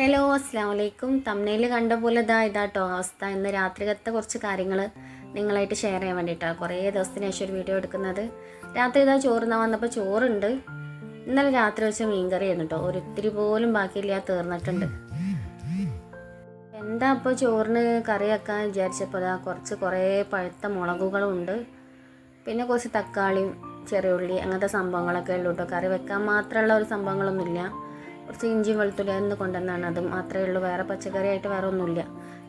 Hello അസ്സാം വലൈക്കും. തമ്മിൽ കണ്ട പോലെ ഇതാട്ടോ അവസ്ഥ. ഇന്ന് രാത്രികത്തെ കുറച്ച് കാര്യങ്ങൾ നിങ്ങളായിട്ട് ഷെയർ ചെയ്യാൻ വേണ്ടിയിട്ടാണ് കുറേ ദിവസത്തിന് ശേഷം ഒരു വീഡിയോ എടുക്കുന്നത്. രാത്രി ചോറുന്നാൻ വന്നപ്പോൾ ചോറുണ്ട്. ഇന്നലെ രാത്രി വെച്ച മീൻകറി ആയിരുന്നു കേട്ടോ. ഒരിത്തിരി പോലും ബാക്കിയില്ല, തീർന്നിട്ടുണ്ട്. എന്താ അപ്പോൾ ചോറിന് കറി വെക്കാൻ വിചാരിച്ചപ്പോൾ കുറേ പഴുത്ത മുളകുകളുണ്ട്, പിന്നെ കുറച്ച് തക്കാളിയും ചെറിയ ഉള്ളി അങ്ങനത്തെ സംഭവങ്ങളൊക്കെ ഉള്ളൂ കേട്ടോ. കറി വെക്കാൻ മാത്രമുള്ള ഒരു സംഭവങ്ങളൊന്നുമില്ല. കുറച്ച് ഇഞ്ചി വെളുത്തുള്ളി എന്ന് കൊണ്ടുവന്നാണ്, അത് മാത്രമേ ഉള്ളൂ. വേറെ പച്ചക്കറി ആയിട്ട് വേറെ ഒന്നുമില്ല.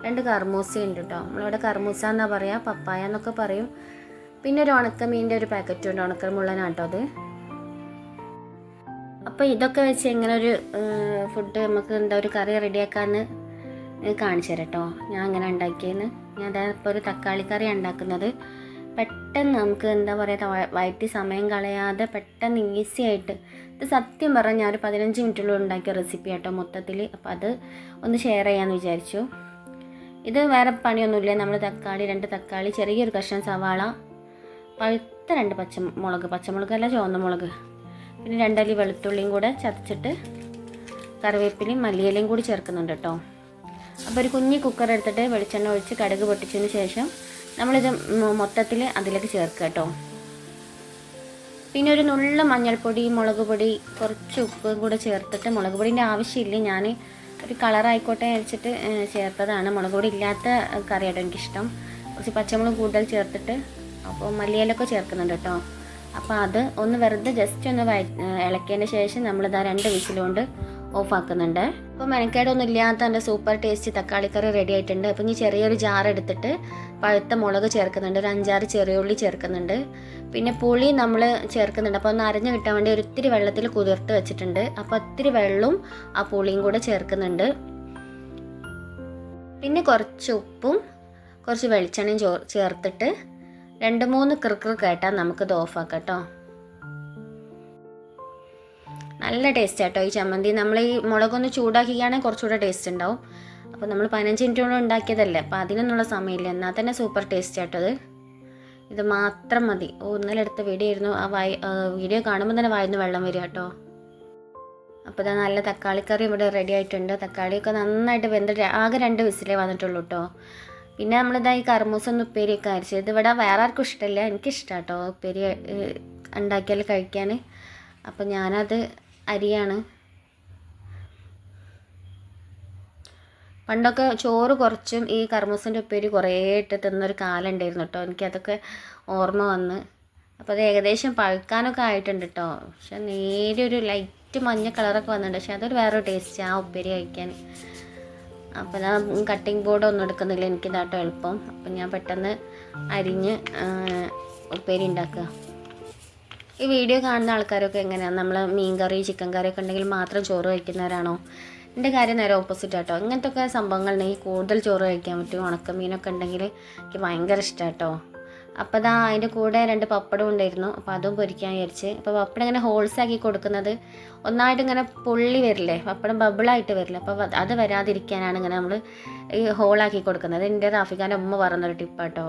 2 കർമൂസ ഉണ്ട് കേട്ടോ. നമ്മളിവിടെ കർമൂസ എന്നാ പറയുക, പപ്പായ എന്നൊക്കെ പറയും. പിന്നെ ഒരു ഉണക്കമീൻ്റെ ഒരു പാക്കറ്റും ഉണ്ട്, ഉണക്കമുള്ളനാട്ടോ അത്. അപ്പോൾ ഇതൊക്കെ വെച്ച് എങ്ങനെ ഒരു ഫുഡ് നമുക്ക് ഒരു കറി റെഡിയാക്കാമെന്ന് കാണിച്ചു തരാം കേട്ടോ. ഞാൻ അങ്ങനെ ഉണ്ടാക്കിയെന്ന്. ഞാൻ ഇപ്പോൾ ഒരു തക്കാളി കറി ഉണ്ടാക്കുന്നത്. പെട്ടെന്ന് നമുക്ക് വയറ്റി സമയം കളയാതെ പെട്ടെന്ന് ഈസി ആയിട്ട്, ഇത് സത്യം പറഞ്ഞാൽ ഞാൻ ഒരു 15 മിനിറ്റുള്ളിൽ ഉണ്ടാക്കിയ റെസിപ്പി ആട്ടോ മൊത്തത്തിൽ. അപ്പോൾ അത് ഒന്ന് ഷെയർ ചെയ്യാമെന്ന് വിചാരിച്ചു. ഇത് വേറെ പണിയൊന്നുമില്ല. നമ്മൾ 2 തക്കാളി, ചെറിയൊരു കഷ്ണം സവാള, പഴുത്ത 2 പച്ചമുളകല്ല ചുവന്ന മുളക്, പിന്നെ 2 അല്ലി വെളുത്തുള്ളിയും കൂടെ ചതച്ചിട്ട് കറിവേപ്പിലയും മല്ലിയിലയും കൂടി ചേർക്കുന്നുണ്ട് കേട്ടോ. അപ്പോൾ ഒരു കുഞ്ഞി കുക്കർ എടുത്തിട്ട് വെളിച്ചെണ്ണ ഒഴിച്ച് കടുക് പൊട്ടിച്ചതിന് ശേഷം നമ്മളിത് മൊത്തത്തിൽ അതിലേക്ക് ചേർക്കുക കേട്ടോ. പിന്നെ ഒരു നുള്ള മഞ്ഞൾപ്പൊടി, മുളക് പൊടി, കുറച്ച് ഉപ്പും കൂടെ ചേർത്തിട്ട്, മുളക് പൊടിൻ്റെ ആവശ്യമില്ല, ഞാൻ ഒരു കളറായിക്കോട്ടെ വെച്ചിട്ട് ചേർത്തതാണ്. മുളക് പൊടി ഇല്ലാത്ത കറിയാട്ടോ എനിക്കിഷ്ടം. കുറച്ച് പച്ചമുളക് കൂടുതൽ ചേർത്തിട്ട്, അപ്പോൾ മല്ലിയിലൊക്കെ ചേർക്കുന്നുണ്ട് കേട്ടോ. അപ്പോൾ അത് ഒന്ന് വെറുതെ ജസ്റ്റ് ഒന്ന് ഇളക്കിയതിന് ശേഷം നമ്മളിതാ 2 വിസിലുകൊണ്ട് ഓഫാക്കുന്നുണ്ട്. അപ്പോൾ മെനക്കേടൊന്നും ഇല്ലാത്ത എൻ്റെ സൂപ്പർ ടേസ്റ്റി തക്കാളിക്കറി റെഡി ആയിട്ടുണ്ട്. അപ്പോൾ ഇനി ചെറിയൊരു ജാർ എടുത്തിട്ട് പഴുത്ത മുളക് ചേർക്കുന്നുണ്ട്, ഒരു 5-6 ചെറിയ ഉള്ളി ചേർക്കുന്നുണ്ട്, പിന്നെ പുളി നമ്മൾ ചേർക്കുന്നുണ്ട്. അപ്പോൾ ഒന്ന് അരഞ്ഞ് കിട്ടാൻ വേണ്ടി ഒരിത്തിരി വെള്ളത്തിൽ കുതിർത്ത് വെച്ചിട്ടുണ്ട്. അപ്പോൾ ഒത്തിരി വെള്ളവും ആ പുളിയും കൂടെ ചേർക്കുന്നുണ്ട്. പിന്നെ കുറച്ച് ഉപ്പും കുറച്ച് വെളിച്ചെണ്ണയും ചേർത്തിട്ട് 2-3 കിറുക്കിറ് കേട്ടാൽ നമുക്കിത് ഓഫാക്കാം കേട്ടോ. നല്ല ടേസ്റ്റ് ആട്ടോ ഈ ചമ്മന്തി. നമ്മൾ ഈ മുളകൊന്ന് ചൂടാക്കിയാണെങ്കിൽ കുറച്ചുകൂടെ ടേസ്റ്റ് ഉണ്ടാവും. അപ്പോൾ നമ്മൾ 15 മിനിറ്റ് കൊണ്ട് ഉണ്ടാക്കിയതല്ലേ, അപ്പോൾ അതിനൊന്നുള്ള സമയമില്ല, എന്നാൽ തന്നെ സൂപ്പർ ടേസ്റ്റ് ആട്ടത്. ഇത് മാത്രം മതി. ഇന്നലെ എടുത്ത വീഡിയോ ആയിരുന്നു. വീഡിയോ കാണുമ്പോൾ തന്നെ വായിന്ന് വെള്ളം വരിക കേട്ടോ. അപ്പോൾ ഇതാ നല്ല തക്കാളിക്കറി ഇവിടെ റെഡി ആയിട്ടുണ്ട്. തക്കാളിയൊക്കെ നന്നായിട്ട് വെന്തിട്ട് ആകെ 2 വിസിലേ വന്നിട്ടുള്ളൂ കേട്ടോ. പിന്നെ നമ്മളിതാ ഈ കർമൂസൊന്ന് ഉപ്പേരിയൊക്കെ അരച്ചത്. ഇത് ഇവിടെ വേറെ ആർക്കും ഇഷ്ടമില്ല, എനിക്കിഷ്ടം കേട്ടോ ഉപ്പേരി ഉണ്ടാക്കിയാൽ കഴിക്കാൻ. അപ്പോൾ ഞാനത് അരിയാണ്. പണ്ടൊക്കെ ചോറ് കുറച്ചും ഈ കർമൂസൻ്റെ ഉപ്പേരി കുറേ ഇട്ട് തിന്നൊരു കാലം ഉണ്ടായിരുന്നു കേട്ടോ. എനിക്കതൊക്കെ ഓർമ്മ വന്ന്. അപ്പോൾ അത് ഏകദേശം പഴുക്കാനൊക്കെ ആയിട്ടുണ്ട് കേട്ടോ. പക്ഷെ നേരെ ഒരു ലൈറ്റ് മഞ്ഞ കളറൊക്കെ വന്നിട്ടുണ്ട്. പക്ഷെ അതൊരു വേറൊരു ടേസ്റ്റ് ആ ഉപ്പേരി കഴിക്കാൻ. അപ്പോൾ ഞാൻ കട്ടിങ് ബോർഡ് ഒന്നും എടുക്കുന്നില്ല, എനിക്കിതാട്ടോ എളുപ്പം. അപ്പം ഞാൻ പെട്ടെന്ന് അരിഞ്ഞ് ഉപ്പേരി ഉണ്ടാക്കുക. ഈ വീഡിയോ കാണുന്ന ആൾക്കാരൊക്കെ എങ്ങനെയാണ്? നമ്മൾ മീൻ കറി, ചിക്കൻ കറിയൊക്കെ ഉണ്ടെങ്കിൽ മാത്രം ചോറ് കഴിക്കുന്നവരാണോ? എൻ്റെ കാര്യം നേരെ ഓപ്പോസിറ്റ് ആട്ടോ. ഇങ്ങനത്തെ ഒക്കെ സംഭവങ്ങൾ ഉണ്ടെങ്കിൽ കൂടുതൽ ചോറ് കഴിക്കാൻ പറ്റും. ഉണക്കമീനൊക്കെ ഉണ്ടെങ്കിൽ എനിക്ക് ഭയങ്കര ഇഷ്ടമാണ് കേട്ടോ. അപ്പോൾ അതിൻ്റെ കൂടെ 2 പപ്പടം ഉണ്ടായിരുന്നു. അപ്പോൾ അതും പൊരിക്കാൻ വിചാരിച്ച്. അപ്പോൾ പപ്പടം ഇങ്ങനെ ഹോൾസ് ആക്കി കൊടുക്കുന്നത് ഒന്നായിട്ട് ഇങ്ങനെ പൊള്ളി വരില്ലേ, പപ്പടം ബബിളായിട്ട് വരില്ല. അപ്പോൾ അത് വരാതിരിക്കാനാണ് ഇങ്ങനെ നമ്മൾ ഈ ഹോളാക്കി കൊടുക്കുന്നത്. എൻ്റെ റാഫിഖാൻ്റെ ഉമ്മ പറഞ്ഞൊരു ടിപ്പാട്ടോ.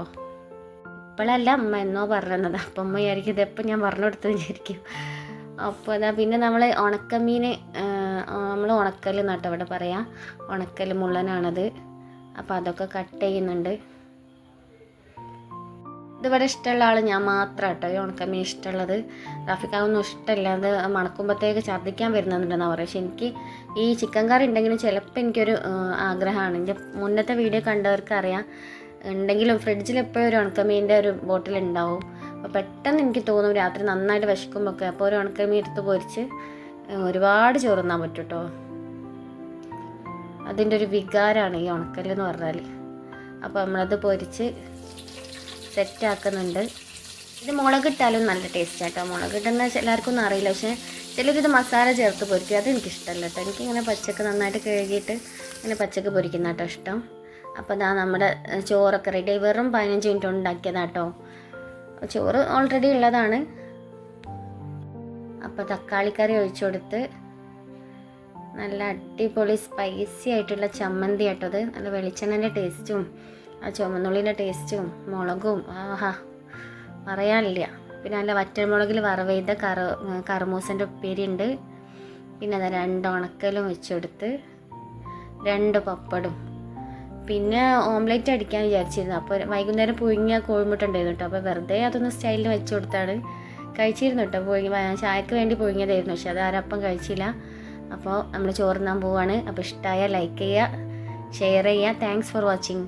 ഇപ്പോഴല്ല, അമ്മ എന്നോ പറഞ്ഞത്. അപ്പം അമ്മ വിചാരിക്കും ഇതെപ്പോൾ ഞാൻ പറഞ്ഞു കൊടുത്തു വിചാരിക്കും. അപ്പോൾ പിന്നെ നമ്മൾ ഉണക്കമീൻ, നമ്മൾ ഉണക്കൽ എന്നാട്ടോ ഇവിടെ പറയാം. ഉണക്കൽ മുള്ളനാണത്. അപ്പോൾ അതൊക്കെ കട്ട് ചെയ്യുന്നുണ്ട്. ഇതിവിടെ ഇഷ്ടമുള്ള ആൾ ഞാൻ മാത്രം കേട്ടോ ഈ ഉണക്കമീൻ ഇഷ്ടമുള്ളത്. റാഫിക്കാവൊന്നും ഇഷ്ടമില്ല. അത് മണക്കുമ്പോഴത്തേക്ക് ഛർദ്ദിക്കാൻ വരുന്നുണ്ടെന്നാണ് പറയുക. പക്ഷെ എനിക്ക് ഈ ചിക്കൻ കറി ഉണ്ടെങ്കിലും ചിലപ്പോൾ എനിക്കൊരു ആഗ്രഹമാണ്. എൻ്റെ മുന്നത്തെ വീഡിയോ കണ്ടവർക്ക് അറിയാം, ഉണ്ടെങ്കിലും ഫ്രിഡ്ജിൽ എപ്പോഴും ഒരു ഉണക്കമീൻ്റെ ഒരു ബോട്ടിൽ ഉണ്ടാവും. അപ്പോൾ പെട്ടെന്ന് എനിക്ക് തോന്നും രാത്രി നന്നായിട്ട് വിശക്കുമ്പോഴൊക്കെ, അപ്പോൾ ഒരു ഉണക്കമീൻ എടുത്ത് പൊരിച്ച് ഒരുപാട് ചോറുന്നാൻ പറ്റും കേട്ടോ. അതിൻ്റെ ഒരു വികാരമാണ് ഈ ഉണക്കലെന്ന് പറഞ്ഞാൽ. അപ്പോൾ നമ്മളത് പൊരിച്ച് സെറ്റാക്കുന്നുണ്ട്. ഇത് മുളകിട്ടാലും നല്ല ടേസ്റ്റ് കേട്ടോ. മുളകിട്ടെന്ന് എല്ലാവർക്കും ഒന്നും അറിയില്ല, പക്ഷേ ചിലരിത് മസാല ചേർത്ത് പൊരിക്കും. അത് എനിക്കിഷ്ടമല്ല കേട്ടോ. എനിക്കിങ്ങനെ പച്ചക്ക് നന്നായിട്ട് കഴുകിയിട്ട് ഇങ്ങനെ പച്ചക്ക് പൊരിക്കുന്ന കേട്ടോ ഇഷ്ടം. അപ്പോൾ നമ്മുടെ ചോറൊക്കെ റെഡി. വെറും 15 മിനിറ്റ് ഉണ്ടാക്കിയതാട്ടോ. ചോറ് ഓൾറെഡി ഉള്ളതാണ്. അപ്പോൾ തക്കാളിക്കറി ഒഴിച്ചു കൊടുത്ത് നല്ല അടിപൊളി സ്പൈസി ആയിട്ടുള്ള ചമ്മന്തി ആട്ടോ അത്. നല്ല വെളിച്ചെണ്ണൻ്റെ ടേസ്റ്റും ആ ചുമന്നുള്ളിൻ്റെ ടേസ്റ്റും മുളകും ആഹാ പറയാനില്ല. പിന്നെ നല്ല വറ്റൽമുളകിൽ വറവ് ചെയ്ത കർമൂസൻ്റെ ഉപ്പേരി ഉണ്ട്. പിന്നെ അത് 2 ഉണക്കലും വെച്ചെടുത്ത് 2 പപ്പടും, പിന്നെ ഓംലെറ്റ് അടിക്കാൻ വിചാരിച്ചിരുന്നു. അപ്പോൾ വൈകുന്നേരം പുഴുങ്ങിയ കോഴിമുട്ട ഉണ്ടായിരുന്നു കേട്ടോ. അപ്പോൾ വെറുതെ അതൊന്ന് സ്റ്റൈലിൽ വെച്ച് കൊടുത്താണ്. കഴിച്ചിരുന്നു കേട്ടോ, ചായക്ക് വേണ്ടി പുഴുങ്ങിയതായിരുന്നു. പക്ഷെ അത് ആരപ്പം കഴിച്ചില്ല. അപ്പോൾ നമ്മൾ ചോറുണ്ണാൻ പോവാണ്. അപ്പോൾ ഇഷ്ടമായ ലൈക്ക് ചെയ്യുക, ഷെയർ ചെയ്യുക. Thanks for watching.